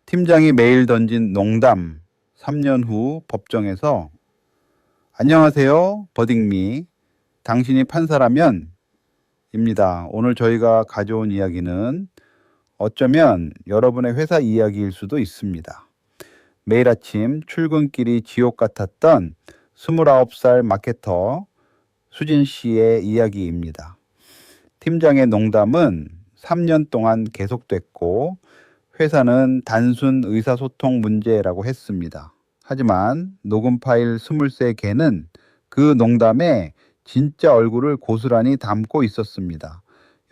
팀장이 매일 던진 농담, 3년 후 법정에서 안녕하세요, 버딩미. 당신이 판사라면? 입니다. 오늘 저희가 가져온 이야기는 어쩌면 여러분의 회사 이야기일 수도 있습니다. 매일 아침 출근길이 지옥 같았던 29살 마케터 수진 씨의 이야기입니다. 팀장의 농담은 3년 동안 계속됐고 회사는 단순 의사소통 문제라고 했습니다. 하지만 녹음 파일 23개는 그 농담에 진짜 얼굴을 고스란히 담고 있었습니다.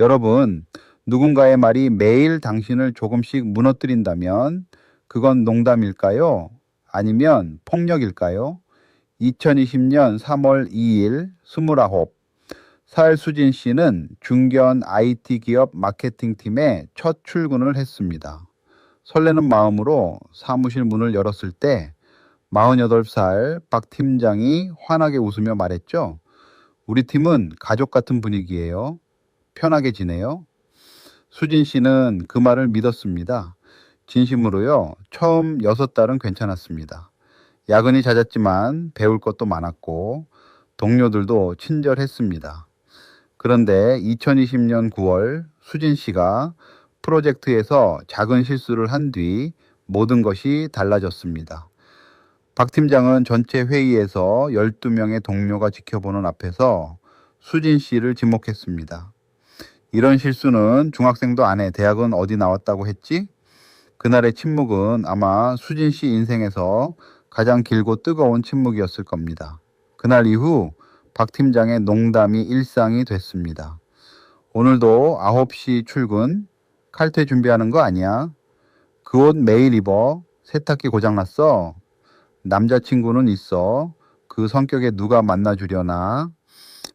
여러분, 누군가의 말이 매일 당신을 조금씩 무너뜨린다면 그건 농담일까요? 아니면 폭력일까요? 2020년 3월 2일 29, 사일수진 씨는 중견 IT 기업 마케팅팀에 첫 출근을 했습니다. 설레는 마음으로 사무실 문을 열었을 때 48살 박 팀장이 환하게 웃으며 말했죠. 우리 팀은 가족 같은 분위기예요. 편하게 지내요. 수진 씨는 그 말을 믿었습니다. 진심으로요. 처음 6달은 괜찮았습니다. 야근이 잦았지만 배울 것도 많았고 동료들도 친절했습니다. 그런데 2020년 9월 수진 씨가 프로젝트에서 작은 실수를 한 뒤 모든 것이 달라졌습니다. 박 팀장은 전체 회의에서 12명의 동료가 지켜보는 앞에서 수진 씨를 지목했습니다. 이런 실수는 중학생도 안 해. 대학은 어디 나왔다고 했지? 그날의 침묵은 아마 수진 씨 인생에서 가장 길고 뜨거운 침묵이었을 겁니다. 그날 이후 박 팀장의 농담이 일상이 됐습니다. 오늘도 9시 출근, 칼퇴 준비하는 거 아니야? 그 옷 매일 입어. 세탁기 고장났어. 남자친구는 있어. 그 성격에 누가 만나주려나?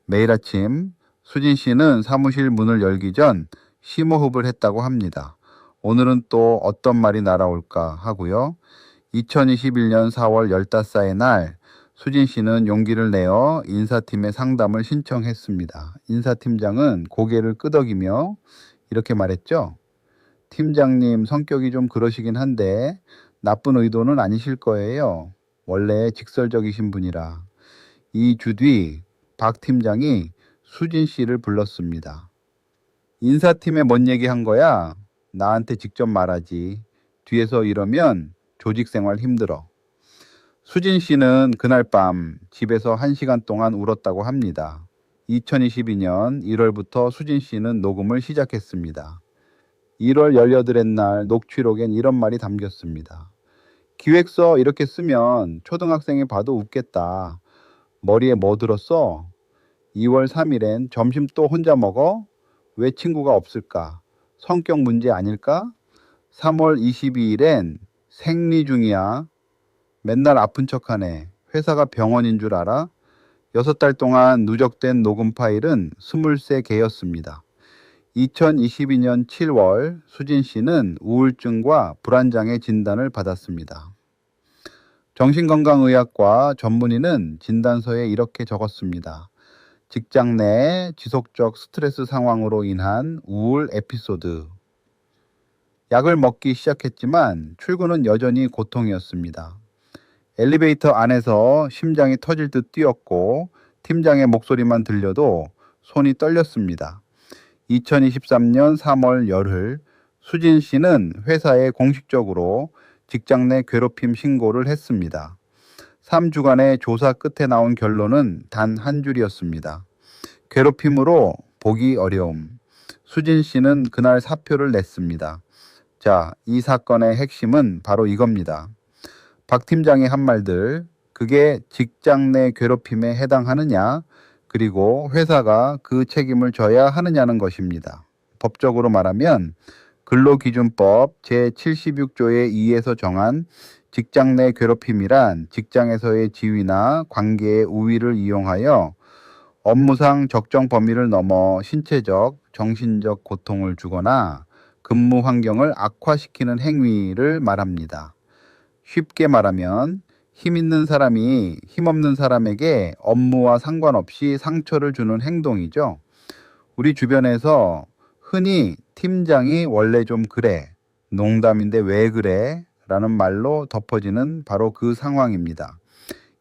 매일 아침 수진 씨는 사무실 문을 열기 전 심호흡을 했다고 합니다. 오늘은 또 어떤 말이 날아올까 하고요. 2021년 4월 15살 날 수진 씨는 용기를 내어 인사팀에 상담을 신청했습니다. 인사팀장은 고개를 끄덕이며 이렇게 말했죠. 팀장님 성격이 좀 그러시긴 한데 나쁜 의도는 아니실 거예요. 원래 직설적이신 분이라. 2주 뒤 박 팀장이 수진 씨를 불렀습니다. 인사팀에 뭔 얘기 한 거야? 나한테 직접 말하지. 뒤에서 이러면 조직 생활 힘들어. 수진 씨는 그날 밤 집에서 1시간 동안 울었다고 합니다. 2022년 1월부터 수진 씨는 녹음을 시작했습니다. 1월 18일 날 녹취록엔 이런 말이 담겼습니다. 기획서 이렇게 쓰면 초등학생이 봐도 웃겠다. 머리에 뭐 들었어? 2월 3일엔 점심 또 혼자 먹어? 왜 친구가 없을까? 성격 문제 아닐까? 3월 22일엔 생리 중이야. 맨날 아픈 척하네. 회사가 병원인 줄 알아? 6달 동안 누적된 녹음 파일은 23개였습니다. 2022년 7월 수진 씨는 우울증과 불안장애 진단을 받았습니다. 정신건강의학과 전문의는 진단서에 이렇게 적었습니다. 직장 내 지속적 스트레스 상황으로 인한 우울 에피소드. 약을 먹기 시작했지만 출근은 여전히 고통이었습니다. 엘리베이터 안에서 심장이 터질 듯 뛰었고 팀장의 목소리만 들려도 손이 떨렸습니다. 2023년 3월 열흘 수진 씨는 회사에 공식적으로 직장 내 괴롭힘 신고를 했습니다. 3주간의 조사 끝에 나온 결론은 단 한 줄이었습니다. 괴롭힘으로 보기 어려움. 수진 씨는 그날 사표를 냈습니다. 자, 이 사건의 핵심은 바로 이겁니다. 박 팀장의 한 말들, 그게 직장 내 괴롭힘에 해당하느냐, 그리고 회사가 그 책임을 져야 하느냐는 것입니다. 법적으로 말하면 근로기준법 제76조의 2에서 정한 직장 내 괴롭힘이란 직장에서의 지위나 관계의 우위를 이용하여 업무상 적정 범위를 넘어 신체적, 정신적 고통을 주거나 근무 환경을 악화시키는 행위를 말합니다. 쉽게 말하면 힘 있는 사람이 힘없는 사람에게 업무와 상관없이 상처를 주는 행동이죠. 우리 주변에서 흔히 팀장이 원래 좀 그래, 농담인데 왜 그래? 라는 말로 덮어지는 바로 그 상황입니다.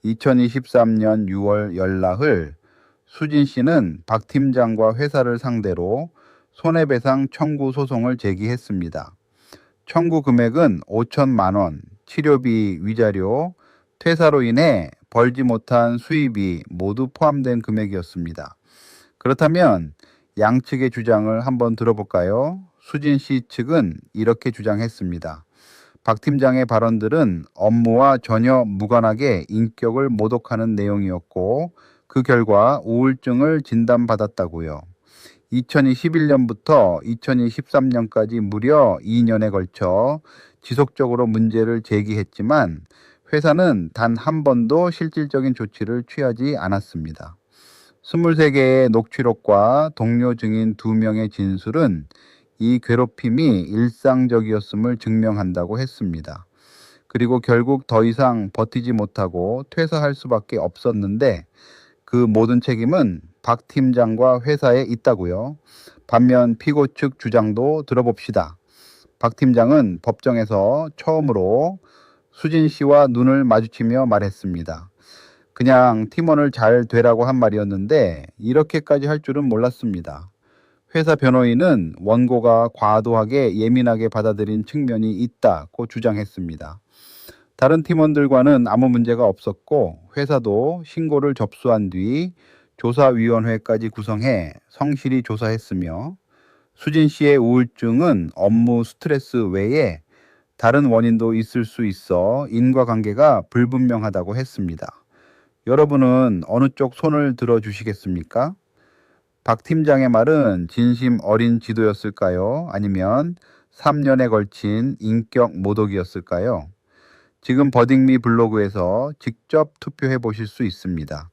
2023년 6월 열나흘 수진 씨는 박 팀장과 회사를 상대로 손해배상 청구 소송을 제기했습니다. 청구 금액은 5천만 원, 치료비, 위자료, 퇴사로 인해 벌지 못한 수입이 모두 포함된 금액이었습니다. 그렇다면 양측의 주장을 한번 들어볼까요? 수진 씨 측은 이렇게 주장했습니다. 박 팀장의 발언들은 업무와 전혀 무관하게 인격을 모독하는 내용이었고 그 결과 우울증을 진단받았다고요. 2021년부터 2023년까지 무려 2년에 걸쳐 지속적으로 문제를 제기했지만 회사는 단 한 번도 실질적인 조치를 취하지 않았습니다. 23개의 녹취록과 동료 증인 2명의 진술은 이 괴롭힘이 일상적이었음을 증명한다고 했습니다. 그리고 결국 더 이상 버티지 못하고 퇴사할 수밖에 없었는데 그 모든 책임은 박 팀장과 회사에 있다고요. 반면 피고 측 주장도 들어봅시다. 박 팀장은 법정에서 처음으로 수진 씨와 눈을 마주치며 말했습니다. 그냥 팀원을 잘 되라고 한 말이었는데 이렇게까지 할 줄은 몰랐습니다. 회사 변호인은 원고가 과도하게 예민하게 받아들인 측면이 있다고 주장했습니다. 다른 팀원들과는 아무 문제가 없었고 회사도 신고를 접수한 뒤 조사위원회까지 구성해 성실히 조사했으며 수진 씨의 우울증은 업무 스트레스 외에 다른 원인도 있을 수 있어 인과관계가 불분명하다고 했습니다. 여러분은 어느 쪽 손을 들어주시겠습니까? 박 팀장의 말은 진심 어린 지도였을까요? 아니면 3년에 걸친 인격 모독이었을까요? 지금 버딩미 블로그에서 직접 투표해 보실 수 있습니다.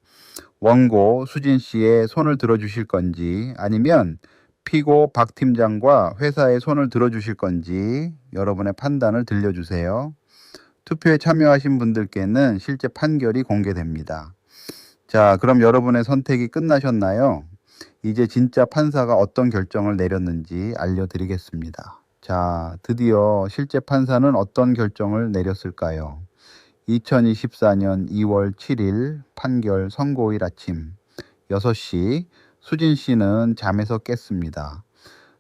원고 수진 씨의 손을 들어주실 건지 아니면 피고 박 팀장과 회사의 손을 들어주실 건지 여러분의 판단을 들려주세요. 투표에 참여하신 분들께는 실제 판결이 공개됩니다. 자, 그럼 여러분의 선택이 끝나셨나요? 이제 진짜 판사가 어떤 결정을 내렸는지 알려드리겠습니다. 자, 드디어 실제 판사는 어떤 결정을 내렸을까요? 2024년 2월 7일 판결 선고일 아침 6시 수진 씨는 잠에서 깼습니다.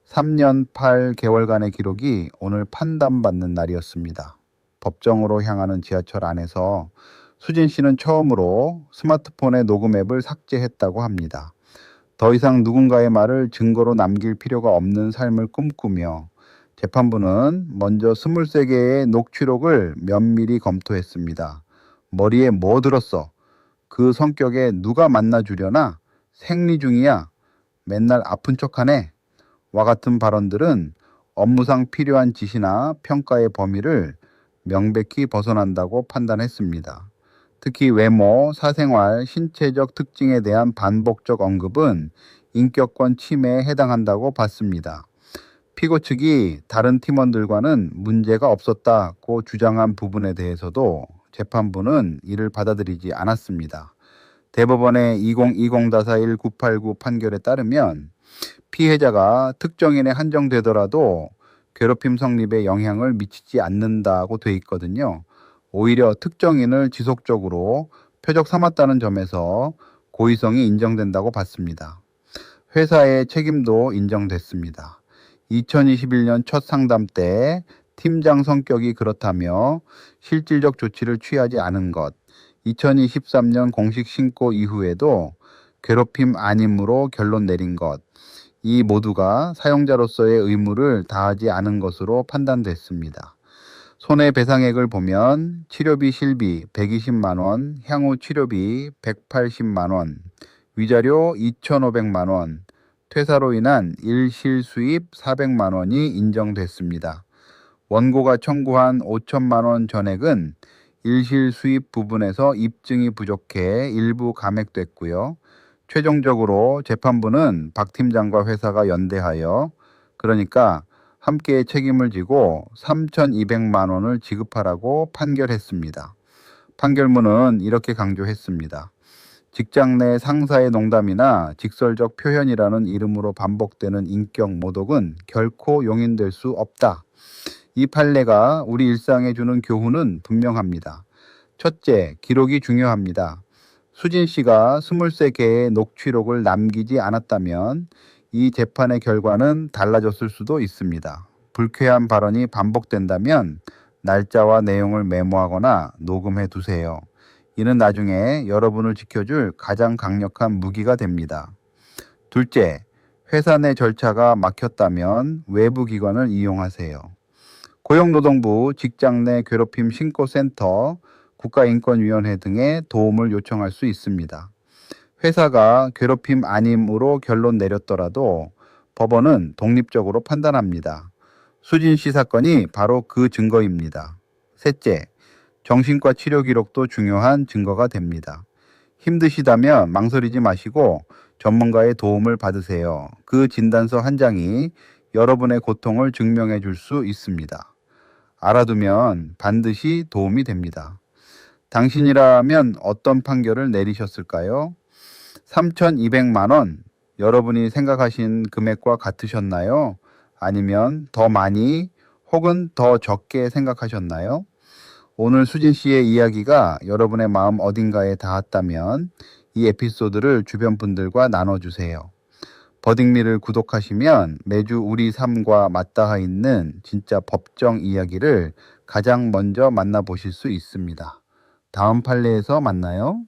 3년 8개월간의 기록이 오늘 판단받는 날이었습니다. 법정으로 향하는 지하철 안에서 수진 씨는 처음으로 스마트폰의 녹음 앱을 삭제했다고 합니다. 더 이상 누군가의 말을 증거로 남길 필요가 없는 삶을 꿈꾸며 재판부는 먼저 23개의 녹취록을 면밀히 검토했습니다. 머리에 뭐 들었어? 그 성격에 누가 만나주려나? 생리 중이야? 맨날 아픈 척하네? 와 같은 발언들은 업무상 필요한 지시나 평가의 범위를 명백히 벗어난다고 판단했습니다. 특히 외모, 사생활, 신체적 특징에 대한 반복적 언급은 인격권 침해에 해당한다고 봤습니다. 피고 측이 다른 팀원들과는 문제가 없었다고 주장한 부분에 대해서도 재판부는 이를 받아들이지 않았습니다. 대법원의 2020-1-989 판결에 따르면 피해자가 특정인에 한정되더라도 괴롭힘 성립에 영향을 미치지 않는다고 돼 있거든요. 오히려 특정인을 지속적으로 표적 삼았다는 점에서 고의성이 인정된다고 봤습니다. 회사의 책임도 인정됐습니다. 2021년 첫 상담 때 팀장 성격이 그렇다며 실질적 조치를 취하지 않은 것, 2023년 공식 신고 이후에도 괴롭힘 아님으로 결론 내린 것, 이 모두가 사용자로서의 의무를 다하지 않은 것으로 판단됐습니다. 손해배상액을 보면 치료비 실비 120만 원, 향후 치료비 180만 원, 위자료 2,500만 원, 퇴사로 인한 일실수입 400만 원이 인정됐습니다. 원고가 청구한 5천만 원 전액은 일실수입 부분에서 입증이 부족해 일부 감액됐고요. 최종적으로 재판부는 박 팀장과 회사가 연대하여 그러니까 함께 책임을 지고 3,200만 원을 지급하라고 판결했습니다. 판결문은 이렇게 강조했습니다. 직장 내 상사의 농담이나 직설적 표현이라는 이름으로 반복되는 인격 모독은 결코 용인될 수 없다. 이 판례가 우리 일상에 주는 교훈은 분명합니다. 첫째, 기록이 중요합니다. 수진 씨가 스물세 개의 녹취록을 남기지 않았다면 이 재판의 결과는 달라졌을 수도 있습니다. 불쾌한 발언이 반복된다면 날짜와 내용을 메모하거나 녹음해 두세요. 이는 나중에 여러분을 지켜줄 가장 강력한 무기가 됩니다. 둘째, 회사 내 절차가 막혔다면 외부 기관을 이용하세요. 고용노동부 직장 내 괴롭힘 신고센터, 국가인권위원회 등의 도움을 요청할 수 있습니다. 회사가 괴롭힘 아님으로 결론 내렸더라도 법원은 독립적으로 판단합니다. 수진 씨 사건이 바로 그 증거입니다. 셋째, 정신과 치료 기록도 중요한 증거가 됩니다. 힘드시다면 망설이지 마시고 전문가의 도움을 받으세요. 그 진단서 한 장이 여러분의 고통을 증명해 줄 수 있습니다. 알아두면 반드시 도움이 됩니다. 당신이라면 어떤 판결을 내리셨을까요? 3,200만 원, 여러분이 생각하신 금액과 같으셨나요? 아니면 더 많이 혹은 더 적게 생각하셨나요? 오늘 수진 씨의 이야기가 여러분의 마음 어딘가에 닿았다면 이 에피소드를 주변 분들과 나눠주세요. 버딩미를 구독하시면 매주 우리 삶과 맞닿아 있는 진짜 법정 이야기를 가장 먼저 만나보실 수 있습니다. 다음 판례에서 만나요.